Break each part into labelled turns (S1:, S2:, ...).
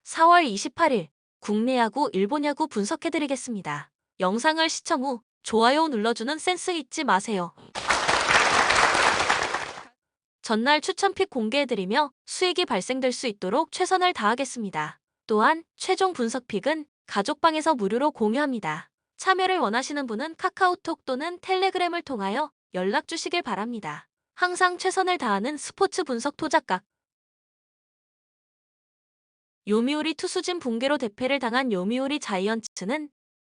S1: 4월 28일 국내 야구, 일본 야구 분석해드리겠습니다. 영상을 시청 후 좋아요 눌러주는 센스 잊지 마세요. 전날 추천픽 공개해드리며 수익이 발생될 수 있도록 최선을 다하겠습니다. 또한 최종 분석픽은 가족방에서 무료로 공유합니다. 참여를 원하시는 분은 카카오톡 또는 텔레그램을 통하여 연락 주시길 바랍니다. 항상 최선을 다하는 스포츠 분석 토작각. 요미우리 투수진 붕괴로 대패를 당한 요미우리 자이언츠는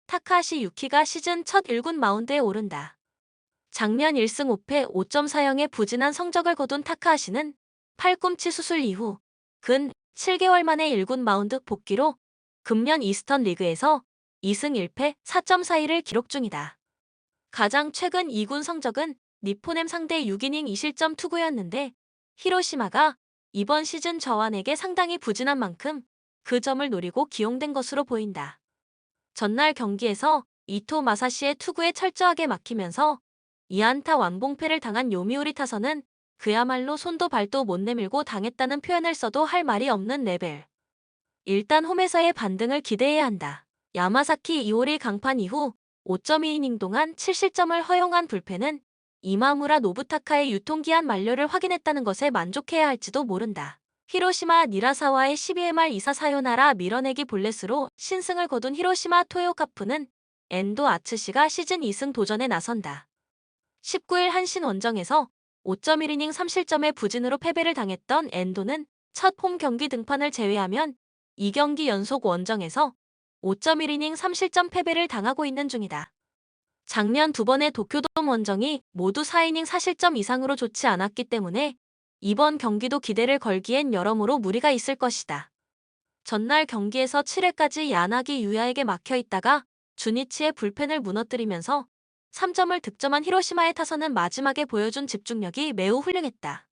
S1: 타카하시 유키가 시즌 첫 1군 마운드에 오른다. 작년 1승 5패 5.40의 부진한 성적을 거둔 타카하시는 팔꿈치 수술 이후 근 7개월 만에 1군 마운드 복귀로 금년 이스턴 리그에서 2승 1패 4.42를 기록 중이다. 가장 최근 2군 성적은 니포넴 상대 6이닝 2실점 투구였는데 히로시마가 이번 시즌 저완에게 상당히 부진한 만큼 그 점을 노리고 기용된 것으로 보인다. 전날 경기에서 이토 마사시의 투구에 철저하게 막히면서 2안타 완봉패를 당한 요미우리 타선은 그야말로 손도 발도 못 내밀고 당했다는 표현을 써도 할 말이 없는 레벨. 일단 홈에서의 반등을 기대해야 한다. 야마사키 이오리 강판 이후 5.2이닝 동안 7실점을 허용한 불펜은 이마무라 노부타카의 유통기한 만료를 확인했다는 것에 만족해야 할지도 모른다. 히로시마 니라사와의 12회 말 2사 사요나라 밀어내기 볼넷으로 신승을 거둔 히로시마 토요카프는 엔도 아츠시가 시즌 2승 도전에 나선다. 19일 한신 원정에서 5.1이닝 3실점의 부진으로 패배를 당했던 엔도는 첫 홈 경기 등판을 제외하면 2경기 연속 원정에서 5.1이닝 3실점 패배를 당하고 있는 중이다. 작년 2번의 도쿄돔 원정이 모두 4이닝 4실점 이상으로 좋지 않았기 때문에 이번 경기도 기대를 걸기엔 여러모로 무리가 있을 것이다. 전날 경기에서 7회까지 야나기 유야에게 막혀있다가 주니치의 불펜을 무너뜨리면서 3점을 득점한 히로시마의 타선은 마지막에 보여준 집중력이 매우 훌륭했다.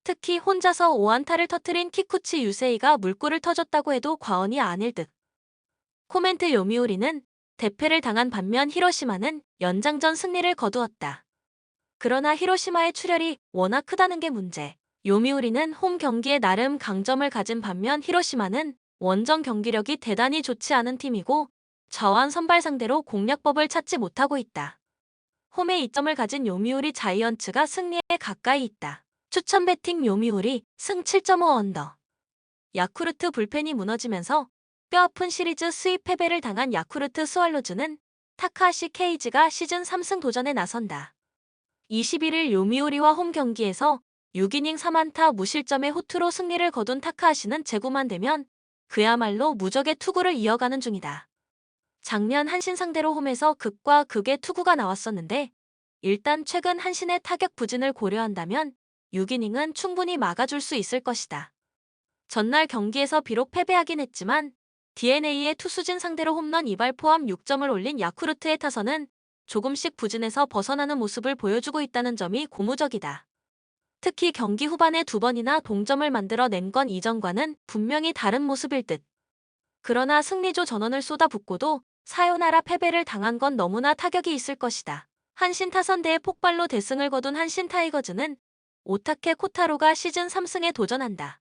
S1: 특히 혼자서 5안타를 터뜨린 키쿠치 유세이가 물꼬를 터줬다고 해도 과언이 아닐 듯. 코멘트 요미우리는 대패를 당한 반면 히로시마는 연장전 승리를 거두었다. 그러나 히로시마의 출혈이 워낙 크다는 게 문제. 요미우리는 홈 경기에 나름 강점을 가진 반면 히로시마는 원정 경기력이 대단히 좋지 않은 팀이고 저완 선발 상대로 공략법을 찾지 못하고 있다. 홈에 이점을 가진 요미우리 자이언츠가 승리에 가까이 있다. 추천 배팅 요미우리 승 7.5 언더. 야쿠르트 불펜이 무너지면서 뼈아픈 시리즈 수입 패배를 당한 야쿠르트 스왈로즈는 타카하시 케이지가 시즌 3승 도전에 나선다. 21일 요미우리와 홈 경기에서 6이닝 3안타 무실점의 호투로 승리를 거둔 타카하시는 제구만 되면 그야말로 무적의 투구를 이어가는 중이다. 작년 한신 상대로 홈에서 극과 극의 투구가 나왔었는데 일단 최근 한신의 타격 부진을 고려한다면 6이닝은 충분히 막아줄 수 있을 것이다. 전날 경기에서 비록 패배하긴 했지만 DeNA의 투수진 상대로 홈런 2발 포함 6점을 올린 야쿠르트의 타선은 조금씩 부진에서 벗어나는 모습을 보여주고 있다는 점이 고무적이다. 특히 경기 후반에 2번이나 동점을 만들어낸 건 이전과는 분명히 다른 모습일 듯. 그러나 승리조 전원을 쏟아붓고도 사요나라 패배를 당한 건 너무나 타격이 있을 것이다. 한신 타선대의 폭발로 대승을 거둔 한신 타이거즈는 오타케 코타로가 시즌 3승에 도전한다.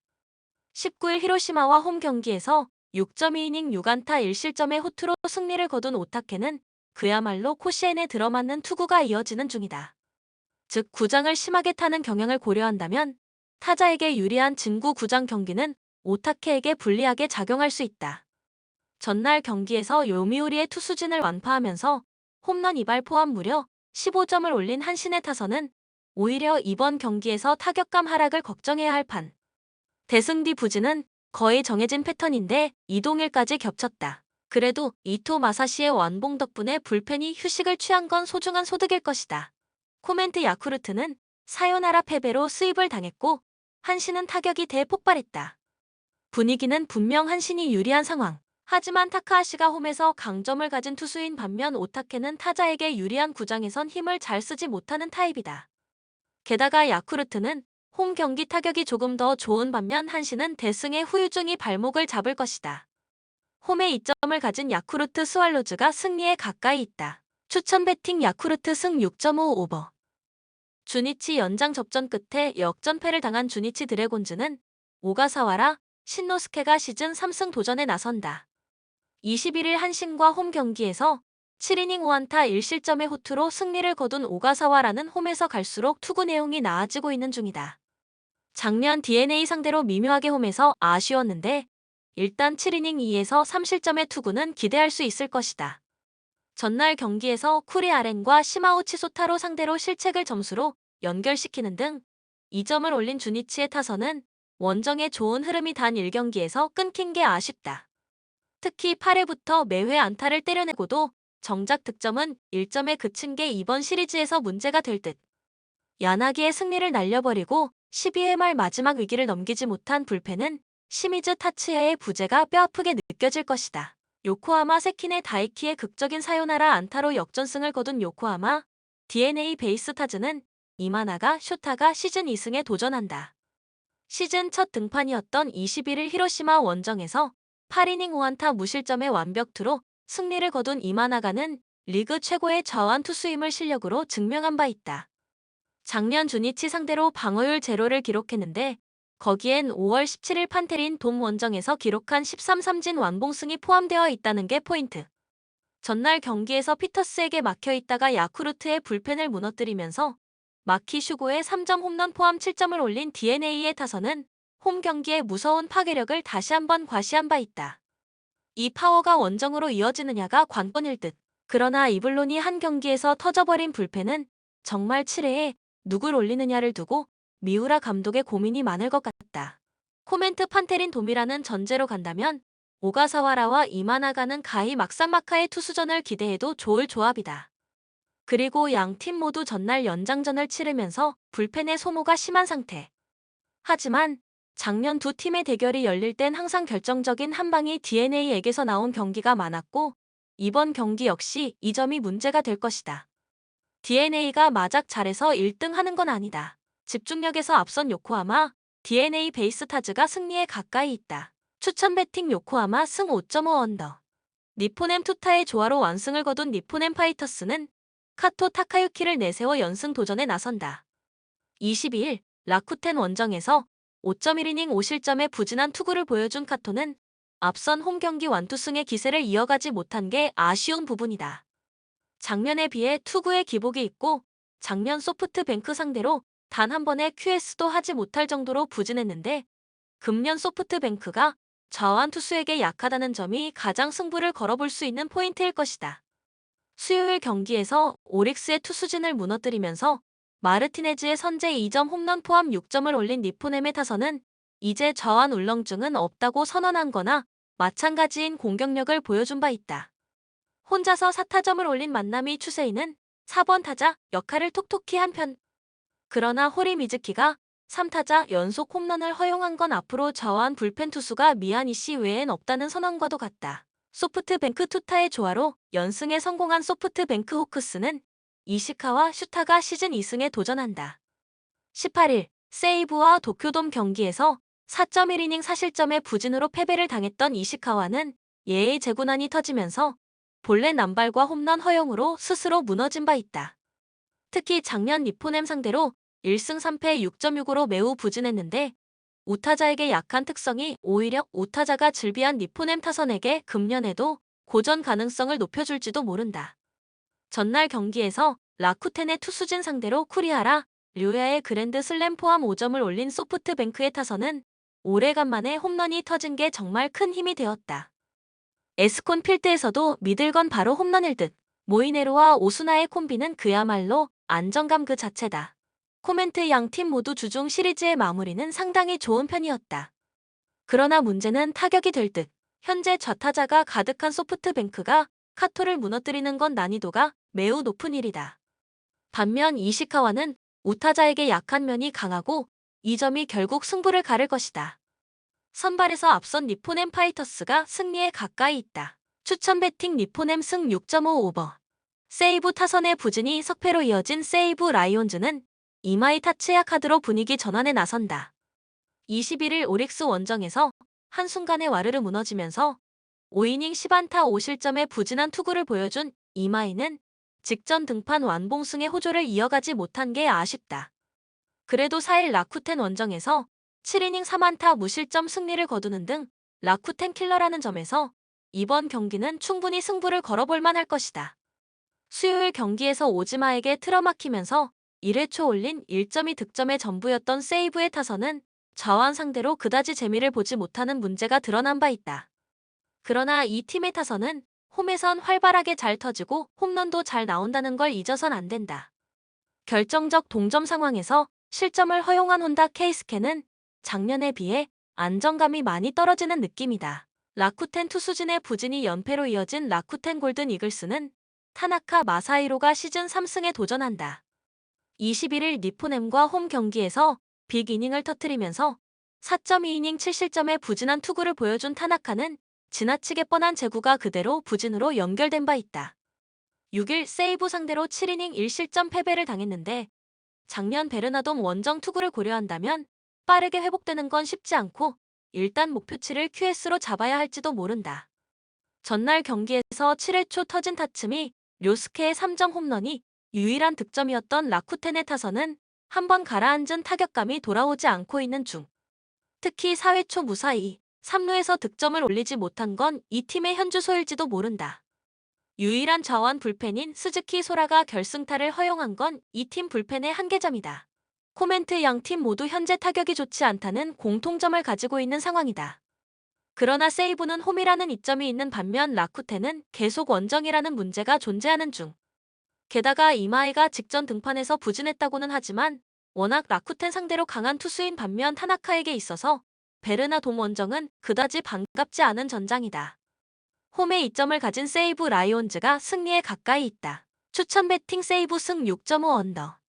S1: 19일 히로시마와 홈 경기에서 6.2이닝 6안타 1실점의 호투로 승리를 거둔 오타케는 그야말로 코시엔에 들어맞는 투구가 이어지는 중이다. 즉 구장을 심하게 타는 경향을 고려한다면 타자에게 유리한 진구 구장 경기는 오타케에게 불리하게 작용할 수 있다. 전날 경기에서 요미우리의 투수진을 완파하면서 홈런 2발 포함 무려 15점을 올린 한신의 타선은 오히려 이번 경기에서 타격감 하락을 걱정해야 할 판. 대승 뒤 부진은 거의 정해진 패턴인데 이동일까지 겹쳤다. 그래도 이토 마사시의 완봉 덕분에 불펜이 휴식을 취한 건 소중한 소득일 것이다. 코멘트 야쿠르트는 사요나라 패배로 수입을 당했고 한신은 타격이 대폭발했다. 분위기는 분명 한신이 유리한 상황. 하지만 타카하시가 홈에서 강점을 가진 투수인 반면 오타케는 타자에게 유리한 구장에선 힘을 잘 쓰지 못하는 타입이다. 게다가 야쿠르트는 홈 경기 타격이 조금 더 좋은 반면 한신은 대승의 후유증이 발목을 잡을 것이다. 홈에 이점을 가진 야쿠르트 스왈로즈가 승리에 가까이 있다. 추천 배팅 야쿠르트 승 6.5 오버. 주니치 연장 접전 끝에 역전패를 당한 주니치 드래곤즈는 오가사와라 신노스케가 시즌 3승 도전에 나선다. 21일 한신과 홈 경기에서 7이닝 5안타 1실점의 호투로 승리를 거둔 오가사와라는 홈에서 갈수록 투구 내용이 나아지고 있는 중이다. 작년 DNA 상대로 미묘하게 홈에서 아쉬웠는데 일단 7이닝 2에서 3실점의 투구는 기대할 수 있을 것이다. 전날 경기에서 쿠리 아렌과 시마우치 소타로 상대로 실책을 점수로 연결시키는 등 2점을 올린 주니치의 타선은 원정의 좋은 흐름이 단 1경기에서 끊긴 게 아쉽다. 특히 8회부터 매회 안타를 때려내고도 정작 득점은 1점에 그친 게 이번 시리즈에서 문제가 될 듯. 야나기의 승리를 날려버리고 12회 말 마지막 위기를 넘기지 못한 불펜은 시미즈 타츠야의 부재가 뼈아프게 느껴질 것이다. 요코하마 세키네 다이키의 극적인 사요나라 안타로 역전승을 거둔 요코하마 DNA 베이스타즈는 이마나가 쇼타가 시즌 2승에 도전한다. 시즌 첫 등판이었던 21일 히로시마 원정에서 8이닝 5안타 무실점의 완벽투로 승리를 거둔 이마나가는 리그 최고의 좌완 투수임을 실력으로 증명한 바 있다. 작년 주니치 상대로 방어율 제로를 기록했는데 거기엔 5월 17일 판테린 돔 원정에서 기록한 13삼진 완봉승이 포함되어 있다는 게 포인트. 전날 경기에서 피터스에게 막혀있다가 야쿠르트의 불펜을 무너뜨리면서 마키 슈고의 3점 홈런 포함 7점을 올린 DNA의 타선은 홈 경기의 무서운 파괴력을 다시 한번 과시한 바 있다. 이 파워가 원정으로 이어지느냐가 관건일 듯. 그러나 이블론이 한 경기에서 터져버린 불펜은 정말 7회에 누굴 올리느냐를 두고 미우라 감독의 고민이 많을 것 같다. 코멘트 판테린 돔이라는 전제로 간다면 오가사와라와 이마나가는 가히 막상막하의 투수전을 기대해도 좋을 조합이다. 그리고 양 팀 모두 전날 연장전을 치르면서 불펜의 소모가 심한 상태. 하지만 작년 두 팀의 대결이 열릴 땐 항상 결정적인 한 방이 DNA에게서 나온 경기가 많았고 이번 경기 역시 이 점이 문제가 될 것이다. DNA가 마작 잘해서 1등 하는 건 아니다. 집중력에서 앞선 요코하마, DNA 베이스타즈가 승리에 가까이 있다. 추천 배팅 요코하마 승 5.5 언더. 니포넴 투타의 조화로 완승을 거둔 니포넴 파이터스는 카토 타카유키를 내세워 연승 도전에 나선다. 22일 라쿠텐 원정에서 5.1이닝 5실점의 부진한 투구를 보여준 카토는 앞선 홈 경기 완투승의 기세를 이어가지 못한 게 아쉬운 부분이다. 작년에 비해 투구에 기복이 있고 작년 소프트뱅크 상대로 단 한 번의 QS도 하지 못할 정도로 부진했는데 금년 소프트뱅크가 좌완 투수에게 약하다는 점이 가장 승부를 걸어볼 수 있는 포인트일 것이다. 수요일 경기에서 오릭스의 투수진을 무너뜨리면서 마르티네즈의 선제 2점 홈런 포함 6점을 올린 니포넴의 타선은 이제 좌완 울렁증은 없다고 선언한 거나 마찬가지인 공격력을 보여준 바 있다. 혼자서 4타점을 올린 만나미 추세이는 4번 타자 역할을 톡톡히 한 편. 그러나 호리 미즈키가 3타자 연속 홈런을 허용한 건 앞으로 좌완 불펜 투수가 미야니시 외엔 없다는 선언과도 같다. 소프트뱅크 투타의 조화로 연승에 성공한 소프트뱅크 호크스는 이시카와 슈타가 시즌 2승에 도전한다. 18일 세이브와 도쿄돔 경기에서 4.1이닝 4실점의 부진으로 패배를 당했던 이시카와는 예의 재고난이 터지면서 본래 남발과 홈런 허용으로 스스로 무너진 바 있다. 특히 작년 니포넴 상대로 1승 3패 6.65로 매우 부진했는데 우타자에게 약한 특성이 오히려 우타자가 즐비한 니포넴 타선에게 금년에도 고전 가능성을 높여줄지도 모른다. 전날 경기에서 라쿠텐의 투수진 상대로 쿠리하라, 류야의 그랜드 슬램 포함 5점을 올린 소프트뱅크의 타선은 오래간만에 홈런이 터진 게 정말 큰 힘이 되었다. 에스콘 필드에서도 미들건 바로 홈런일 듯. 모이네로와 오수나의 콤비는 그야말로 안정감 그 자체다. 코멘트 양 팀 모두 주중 시리즈의 마무리는 상당히 좋은 편이었다. 그러나 문제는 타격이 될 듯. 현재 좌타자가 가득한 소프트뱅크가 카토를 무너뜨리는 건 난이도가 매우 높은 일이다. 반면 이시카와는 우타자에게 약한 면이 강하고 이 점이 결국 승부를 가를 것이다. 선발에서 앞선 니포넴 파이터스가 승리에 가까이 있다. 추천 배팅 니포넴 승 6.5 오버. 세이브 타선의 부진이 석패로 이어진 세이브 라이온즈는 이마이 타츠야 카드로 분위기 전환에 나선다. 21일 오릭스 원정에서 한순간에 와르르 무너지면서 5이닝 10안타 5실점의 부진한 투구를 보여준 이마이는 직전 등판 완봉승의 호조를 이어가지 못한 게 아쉽다. 그래도 4일 라쿠텐 원정에서 7이닝 4안타 무실점 승리를 거두는 등 라쿠텐 킬러라는 점에서 이번 경기는 충분히 승부를 걸어볼 만할 것이다. 수요일 경기에서 오지마에게 틀어막히면서 1회 초 올린 1.2득점의 전부였던 세이브의 타선은 좌완 상대로 그다지 재미를 보지 못하는 문제가 드러난 바 있다. 그러나 이 팀의 타선은 홈에선 활발하게 잘 터지고 홈런도 잘 나온다는 걸 잊어선 안 된다. 결정적 동점 상황에서 실점을 허용한 혼다 케이스케는 작년에 비해 안정감이 많이 떨어지는 느낌이다. 라쿠텐 투수진의 부진이 연패로 이어진 라쿠텐 골든 이글스는 타나카 마사히로가 시즌 3승에 도전한다. 21일 니포넴과 홈 경기에서 빅 이닝을 터뜨리면서 4.2이닝 7실점의 부진한 투구를 보여준 타나카는 지나치게 뻔한 제구가 그대로 부진으로 연결된 바 있다. 6일 세이브 상대로 7이닝 1실점 패배를 당했는데 작년 베르나돔 원정 투구를 고려한다면 빠르게 회복되는 건 쉽지 않고 일단 목표치를 QS로 잡아야 할지도 모른다. 전날 경기에서 7회 초 터진 타츠미 료스케의 3점 홈런이 유일한 득점이었던 라쿠텐의 타선은 한번 가라앉은 타격감이 돌아오지 않고 있는 중. 특히 4회 초 무사히 3루에서 득점을 올리지 못한 건 이 팀의 현주소일지도 모른다. 유일한 좌완 불펜인 스즈키 소라가 결승타를 허용한 건 이 팀 불펜의 한계점이다. 코멘트 양 팀 모두 현재 타격이 좋지 않다는 공통점을 가지고 있는 상황이다. 그러나 세이브는 홈이라는 이점이 있는 반면 라쿠텐은 계속 원정이라는 문제가 존재하는 중. 게다가 이마이가 직전 등판에서 부진했다고는 하지만 워낙 라쿠텐 상대로 강한 투수인 반면 타나카에게 있어서 베르나돔 원정은 그다지 반갑지 않은 전장이다. 홈에 이점을 가진 세이브 라이온즈가 승리에 가까이 있다. 추천 배팅 세이브 승 6.5 언더.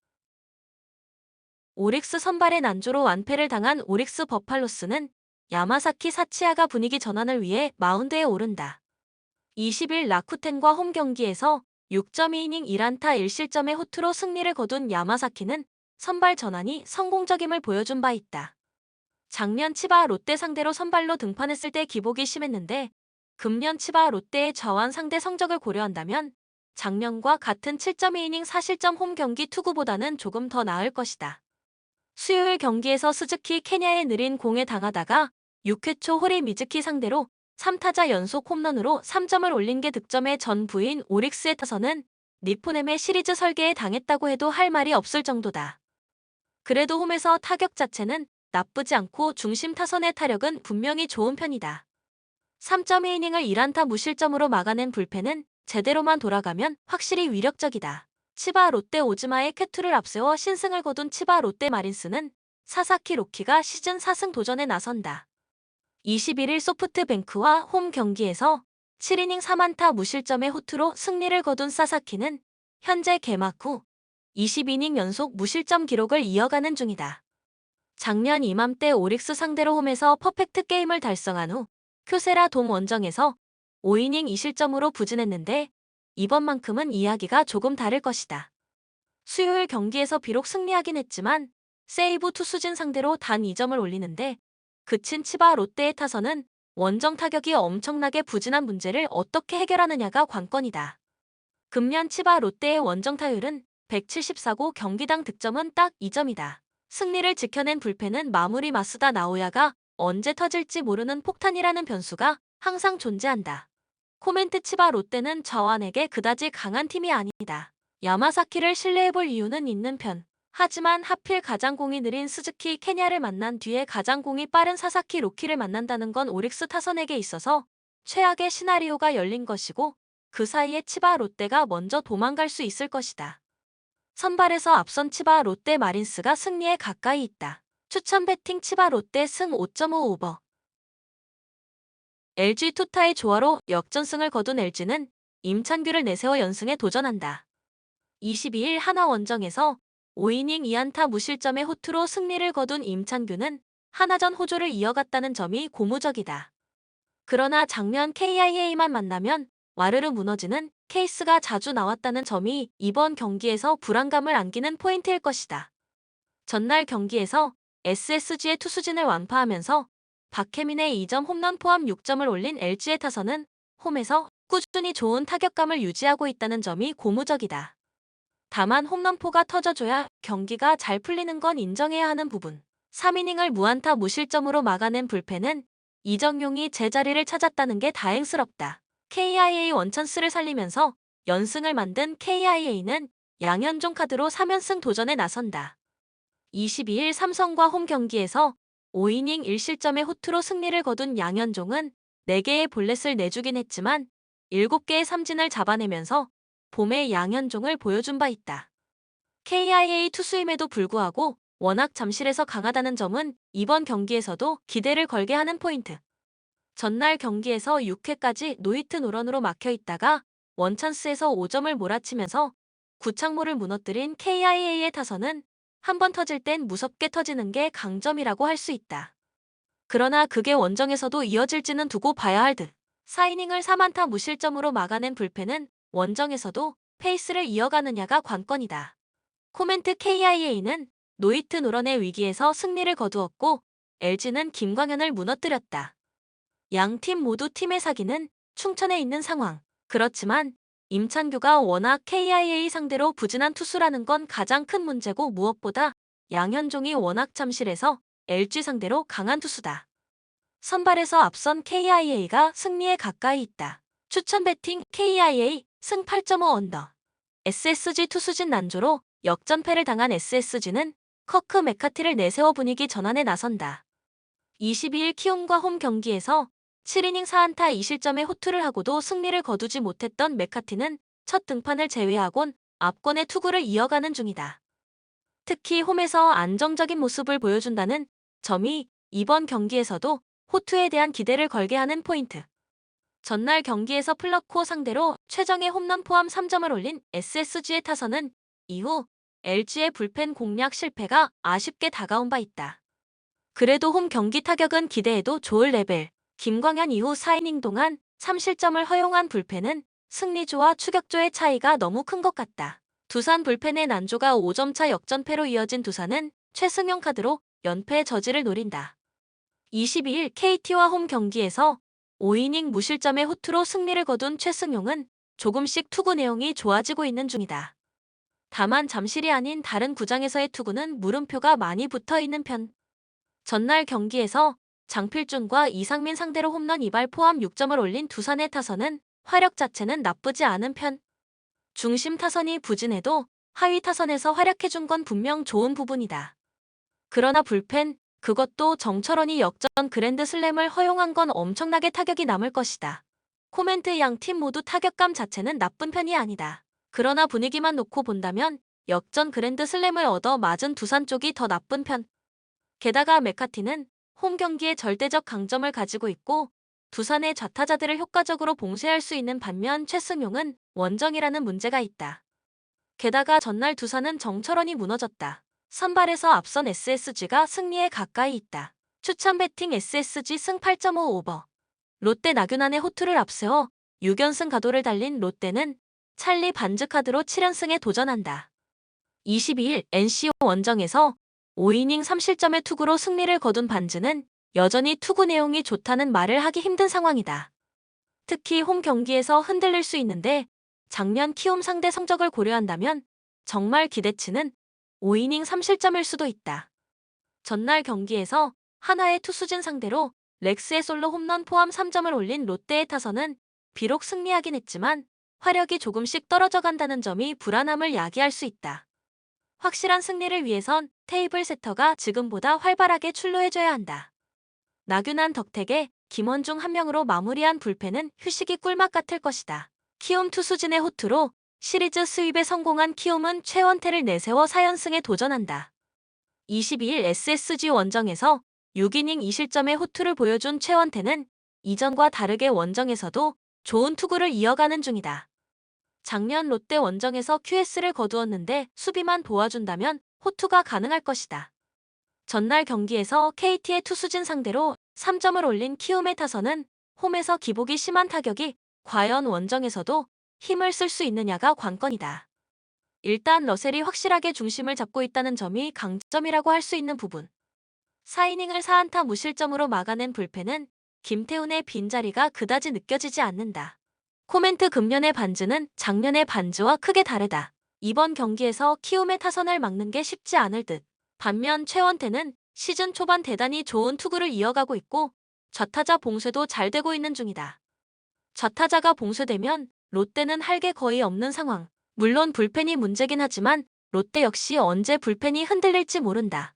S1: 오릭스 선발의 난조로 완패를 당한 오릭스 버팔로스는 야마사키 사치야가 분위기 전환을 위해 마운드에 오른다. 20일 라쿠텐과 홈 경기에서 6.2이닝 1안타 1실점의 호투로 승리를 거둔 야마사키는 선발 전환이 성공적임을 보여준 바 있다. 작년 치바 롯데 상대로 선발로 등판했을 때 기복이 심했는데 금년 치바 롯데의 좌완 상대 성적을 고려한다면 작년과 같은 7.2이닝 4실점 홈 경기 투구보다는 조금 더 나을 것이다. 수요일 경기에서 스즈키 케냐의 느린 공에 당하다가 6회 초 호리 미즈키 상대로 3타자 연속 홈런으로 3점을 올린 게 득점의 전부인 오릭스의 타선은 니포넴의 시리즈 설계에 당했다고 해도 할 말이 없을 정도다. 그래도 홈에서 타격 자체는 나쁘지 않고 중심 타선의 타력은 분명히 좋은 편이다. 3.2이닝을 1안타 무실점으로 막아낸 불펜은 제대로만 돌아가면 확실히 위력적이다. 치바 롯데 오즈마의 쾌투를 앞세워 신승을 거둔 치바 롯데 마린스는 사사키 로키가 시즌 4승 도전에 나선다. 21일 소프트뱅크와 홈 경기에서 7이닝 3안타 무실점의 호투로 승리를 거둔 사사키는 현재 개막 후 20이닝 연속 무실점 기록을 이어가는 중이다. 작년 이맘때 오릭스 상대로 홈에서 퍼펙트 게임을 달성한 후 쿄세라 돔 원정에서 5이닝 2실점으로 부진했는데 이번만큼은 이야기가 조금 다를 것이다. 수요일 경기에서 비록 승리하긴 했지만 세이브 투수진 상대로 단 2점을 올리는데 그친 치바 롯데의 타선은 원정 타격이 엄청나게 부진한 문제를 어떻게 해결하느냐가 관건이다. 금년 치바 롯데의 원정 타율은 174고 경기당 득점은 딱 2점이다. 승리를 지켜낸 불펜은 마무리 마스다 나오야가 언제 터질지 모르는 폭탄이라는 변수가 항상 존재한다. 코멘트 치바 롯데는 좌완에게 그다지 강한 팀이 아니다. 야마사키를 신뢰해볼 이유는 있는 편. 하지만 하필 가장 공이 느린 스즈키 케냐를 만난 뒤에 가장 공이 빠른 사사키 로키를 만난다는 건 오릭스 타선에게 있어서 최악의 시나리오가 열린 것이고 그 사이에 치바 롯데가 먼저 도망갈 수 있을 것이다. 선발에서 앞선 치바 롯데 마린스가 승리에 가까이 있다. 추천 배팅 치바 롯데 승 5.5 오버. LG 투타의 조화로 역전승을 거둔 LG는 임찬규를 내세워 연승에 도전한다. 22일 하나 원정에서 5이닝 2안타 무실점의 호투로 승리를 거둔 임찬규는 하나전 호조를 이어갔다는 점이 고무적이다. 그러나 작년 KIA만 만나면 와르르 무너지는 케이스가 자주 나왔다는 점이 이번 경기에서 불안감을 안기는 포인트일 것이다. 전날 경기에서 SSG의 투수진을 완파하면서 박혜민의 2점 홈런 포함 6점을 올린 LG의 타선은 홈에서 꾸준히 좋은 타격감을 유지하고 있다는 점이 고무적이다. 다만 홈런포가 터져줘야 경기가 잘 풀리는 건 인정해야 하는 부분. 3이닝을 무안타 무실점으로 막아낸 불펜은 이정용이 제자리를 찾았다는 게 다행스럽다. KIA 원찬스를 살리면서 연승을 만든 KIA는 양현종 카드로 3연승 도전에 나선다. 22일 삼성과 홈 경기에서 5이닝 1실점의 호투로 승리를 거둔 양현종은 4개의 볼넷을 내주긴 했지만 7개의 삼진을 잡아내면서 봄의 양현종을 보여준 바 있다. KIA 투수임에도 불구하고 워낙 잠실에서 강하다는 점은 이번 경기에서도 기대를 걸게 하는 포인트. 전날 경기에서 6회까지 노히트 노런으로 막혀 있다가 원찬스에서 5점을 몰아치면서 구창모를 무너뜨린 KIA의 타선은 한번 터질 땐 무섭게 터지는 게 강점이라고 할 수 있다. 그러나 그게 원정에서도 이어질지는 두고 봐야 할 듯. 4이닝을 4안타 무실점으로 막아낸 불펜은 원정에서도 페이스를 이어가느냐가 관건이다. 코멘트 KIA는 노히트 노런의 위기에서 승리를 거두었고 LG는 김광현을 무너뜨렸다. 양 팀 모두 팀의 사기는 충천에 있는 상황. 그렇지만 임찬규가 워낙 KIA 상대로 부진한 투수라는 건 가장 큰 문제고 무엇보다 양현종이 워낙 잠실에서 LG 상대로 강한 투수다. 선발에서 앞선 KIA가 승리에 가까이 있다. 추천 배팅 KIA 승 8.5 언더. SSG 투수진 난조로 역전패를 당한 SSG는 커크 메카티를 내세워 분위기 전환에 나선다. 22일 키움과 홈 경기에서 7이닝 4안타 2실점의 호투를 하고도 승리를 거두지 못했던 메카티는 첫 등판을 제외하곤 압권의 투구를 이어가는 중이다. 특히 홈에서 안정적인 모습을 보여준다는 점이 이번 경기에서도 호투에 대한 기대를 걸게 하는 포인트. 전날 경기에서 플러코 상대로 최정예 홈런 포함 3점을 올린 SSG의 타선은 이후 LG의 불펜 공략 실패가 아쉽게 다가온 바 있다. 그래도 홈 경기 타격은 기대해도 좋을 레벨. 김광현 이후 4이닝 동안 3실점을 허용한 불펜은 승리조와 추격조의 차이가 너무 큰 것 같다. 두산 불펜의 난조가 5점차 역전패로 이어진 두산은 최승용 카드로 연패 저지를 노린다. 22일 KT와 홈 경기에서 5이닝 무실점의 호투로 승리를 거둔 최승용은 조금씩 투구 내용이 좋아지고 있는 중이다. 다만 잠실이 아닌 다른 구장에서의 투구는 물음표가 많이 붙어 있는 편. 전날 경기에서 장필준과 이상민 상대로 홈런 2발 포함 6점을 올린 두산의 타선은 화력 자체는 나쁘지 않은 편. 중심 타선이 부진해도 하위 타선에서 활약해준 건 분명 좋은 부분이다. 그러나 불펜, 그것도 정철원이 역전 그랜드 슬램을 허용한 건 엄청나게 타격이 남을 것이다. 코멘트 양 팀 모두 타격감 자체는 나쁜 편이 아니다. 그러나 분위기만 놓고 본다면 역전 그랜드 슬램을 얻어 맞은 두산 쪽이 더 나쁜 편. 게다가 메카티는 홈 경기에 절대적 강점을 가지고 있고 두산의 좌타자들을 효과적으로 봉쇄할 수 있는 반면 최승용은 원정이라는 문제가 있다. 게다가 전날 두산은 정철원이 무너졌다. 선발에서 앞선 SSG가 승리에 가까이 있다. 추천 배팅 SSG 승 8.5 오버. 롯데 나균안의 호투를 앞세워 6연승 가도를 달린 롯데는 찰리 반즈 카드로 7연승에 도전한다. 22일 NC 원정에서 5이닝 3실점의 투구로 승리를 거둔 반즈는 여전히 투구 내용이 좋다는 말을 하기 힘든 상황이다. 특히 홈 경기에서 흔들릴 수 있는데 작년 키움 상대 성적을 고려한다면 정말 기대치는 5이닝 3실점일 수도 있다. 전날 경기에서 한화의 투수진 상대로 렉스의 솔로 홈런 포함 3점을 올린 롯데의 타선은 비록 승리하긴 했지만 화력이 조금씩 떨어져 간다는 점이 불안함을 야기할 수 있다. 확실한 승리를 위해선 테이블 세터가 지금보다 활발하게 출루해줘야 한다. 나균안 덕택에 김원중 한 명으로 마무리한 불펜은 휴식이 꿀맛 같을 것이다. 키움 투수진의 호투로 시리즈 스윕에 성공한 키움은 최원태를 내세워 4연승에 도전한다. 22일 SSG 원정에서 6이닝 2실점의 호투를 보여준 최원태는 이전과 다르게 원정에서도 좋은 투구를 이어가는 중이다. 작년 롯데 원정에서 QS를 거두었는데 수비만 도와준다면 호투가 가능할 것이다. 전날 경기에서 KT의 투수진 상대로 3점을 올린 키움의 타선은 홈에서 기복이 심한 타격이 과연 원정에서도 힘을 쓸 수 있느냐가 관건이다. 일단 러셀이 확실하게 중심을 잡고 있다는 점이 강점이라고 할 수 있는 부분. 4이닝을 4안타 무실점으로 막아낸 불펜은 김태훈의 빈자리가 그다지 느껴지지 않는다. 코멘트 금년의 반즈는 작년의 반즈와 크게 다르다. 이번 경기에서 키움의 타선을 막는 게 쉽지 않을 듯. 반면 최원태는 시즌 초반 대단히 좋은 투구를 이어가고 있고 좌타자 봉쇄도 잘 되고 있는 중이다. 좌타자가 봉쇄되면 롯데는 할 게 거의 없는 상황. 물론 불펜이 문제긴 하지만 롯데 역시 언제 불펜이 흔들릴지 모른다.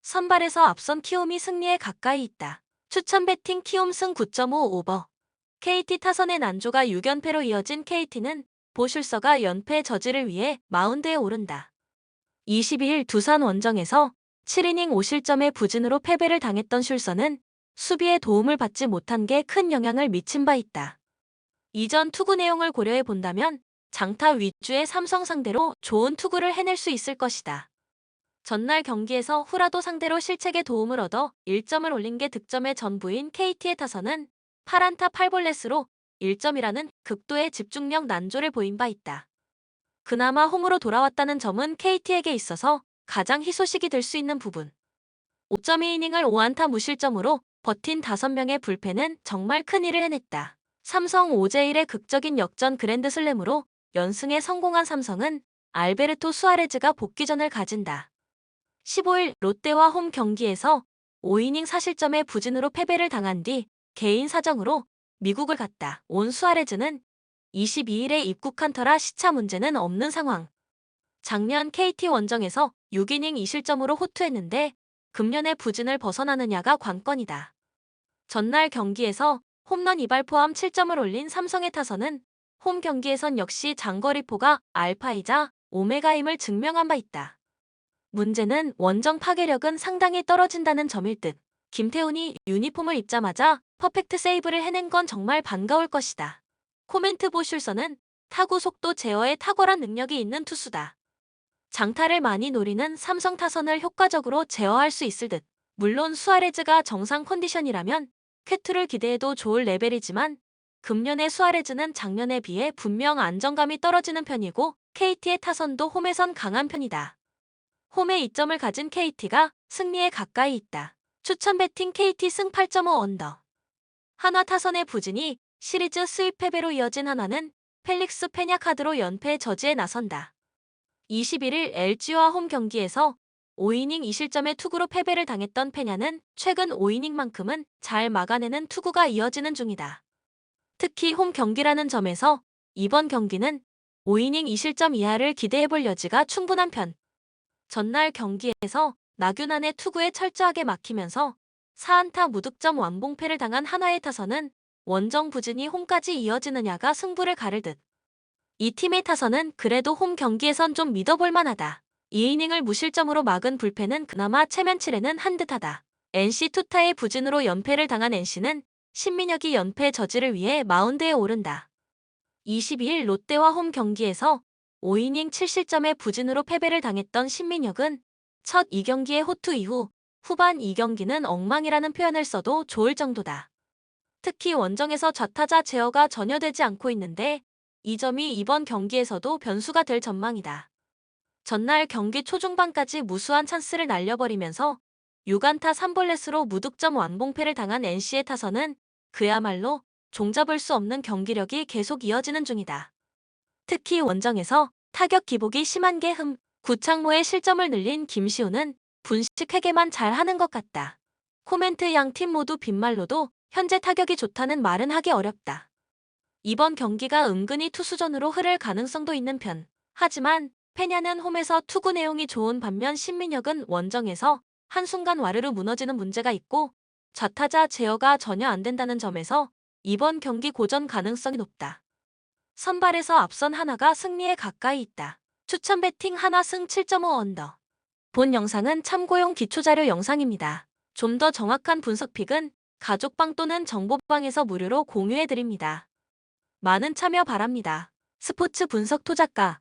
S1: 선발에서 앞선 키움이 승리에 가까이 있다. 추천 배팅 키움 승 9.5 오버. KT 타선의 난조가 6연패로 이어진 KT는 보슐서가 연패 저지를 위해 마운드에 오른다. 22일 두산 원정에서 7이닝 5실점의 부진으로 패배를 당했던 슐서는 수비에 도움을 받지 못한 게 큰 영향을 미친 바 있다. 이전 투구 내용을 고려해 본다면 장타 위주의 삼성 상대로 좋은 투구를 해낼 수 있을 것이다. 전날 경기에서 후라도 상대로 실책에 도움을 얻어 1점을 올린 게 득점의 전부인 KT의 타선은 8안타 8볼넷으로 1점이라는 극도의 집중력 난조를 보인 바 있다. 그나마 홈으로 돌아왔다는 점은 KT에게 있어서 가장 희소식이 될 수 있는 부분. 5.2이닝을 5안타 무실점으로 버틴 5명의 불펜은 정말 큰일을 해냈다. 삼성 5대1의 극적인 역전 그랜드슬램으로 연승에 성공한 삼성은 알베르토 수아레즈가 복귀전을 가진다. 15일 롯데와 홈 경기에서 5이닝 4실점의 부진으로 패배를 당한 뒤 개인 사정으로 미국을 갔다 온 수아레즈는 22일에 입국한 터라 시차 문제는 없는 상황. 작년 KT 원정에서 6이닝 2실점으로 호투했는데 금년의 부진을 벗어나느냐가 관건이다. 전날 경기에서 홈런 2발 포함 7점을 올린 삼성의 타선은 홈 경기에선 역시 장거리포가 알파이자 오메가임을 증명한 바 있다. 문제는 원정 파괴력은 상당히 떨어진다는 점일 듯. 김태훈이 유니폼을 입자마자 퍼펙트 세이브를 해낸 건 정말 반가울 것이다. 코멘트 보슐서는 타구 속도 제어에 탁월한 능력이 있는 투수다. 장타를 많이 노리는 삼성 타선을 효과적으로 제어할 수 있을 듯. 물론 수아레즈가 정상 컨디션이라면 쾌투를 기대해도 좋을 레벨이지만 금년의 수아레즈는 작년에 비해 분명 안정감이 떨어지는 편이고 KT의 타선도 홈에선 강한 편이다. 홈에 이점을 가진 KT가 승리에 가까이 있다. 추천 배팅 KT 승 8.5 언더. 한화 타선의 부진이 시리즈 수입 패배로 이어진 한화는 펠릭스 페냐 카드로 연패 저지에 나선다. 21일 LG와 홈 경기에서 5이닝 2실점의 투구로 패배를 당했던 페냐는 최근 5이닝만큼은 잘 막아내는 투구가 이어지는 중이다. 특히 홈 경기라는 점에서 이번 경기는 5이닝 2실점 이하를 기대해볼 여지가 충분한 편. 전날 경기에서 나균안의 투구에 철저하게 막히면서 4안타 무득점 완봉패를 당한 한화의 타선은 원정 부진이 홈까지 이어지느냐가 승부를 가를 듯. 이 팀의 타선은 그래도 홈 경기에선 좀 믿어볼 만하다. 2이닝을 무실점으로 막은 불펜은 그나마 체면치레는 한 듯하다. NC 투타의 부진으로 연패를 당한 NC는 신민혁이 연패 저지를 위해 마운드에 오른다. 22일 롯데와 홈 경기에서 5이닝 7실점의 부진으로 패배를 당했던 신민혁은 첫 2경기의 호투 이후 후반 2경기는 엉망이라는 표현을 써도 좋을 정도다. 특히 원정에서 좌타자 제어가 전혀 되지 않고 있는데 이 점이 이번 경기에서도 변수가 될 전망이다. 전날 경기 초중반까지 무수한 찬스를 날려버리면서 6안타 3볼넷으로 무득점 완봉패를 당한 NC의 타선은 그야말로 종잡을 수 없는 경기력이 계속 이어지는 중이다. 특히 원정에서 타격 기복이 심한 게 구창모의 실점을 늘린 김시우는 분식 회계만 잘하는 것 같다. 코멘트 양 팀 모두 빈말로도 현재 타격이 좋다는 말은 하기 어렵다. 이번 경기가 은근히 투수전으로 흐를 가능성도 있는 편. 하지만 페냐는 홈에서 투구 내용이 좋은 반면 신민혁은 원정에서 한순간 와르르 무너지는 문제가 있고 좌타자 제어가 전혀 안 된다는 점에서 이번 경기 고전 가능성이 높다. 선발에서 앞선 한화가 승리에 가까이 있다. 추천 배팅 한화 승 7.5 언더. 본 영상은 참고용 기초자료 영상입니다. 좀 더 정확한 분석픽은 가족방 또는 정보방에서 무료로 공유해드립니다. 많은 참여 바랍니다. 스포츠 분석 토작가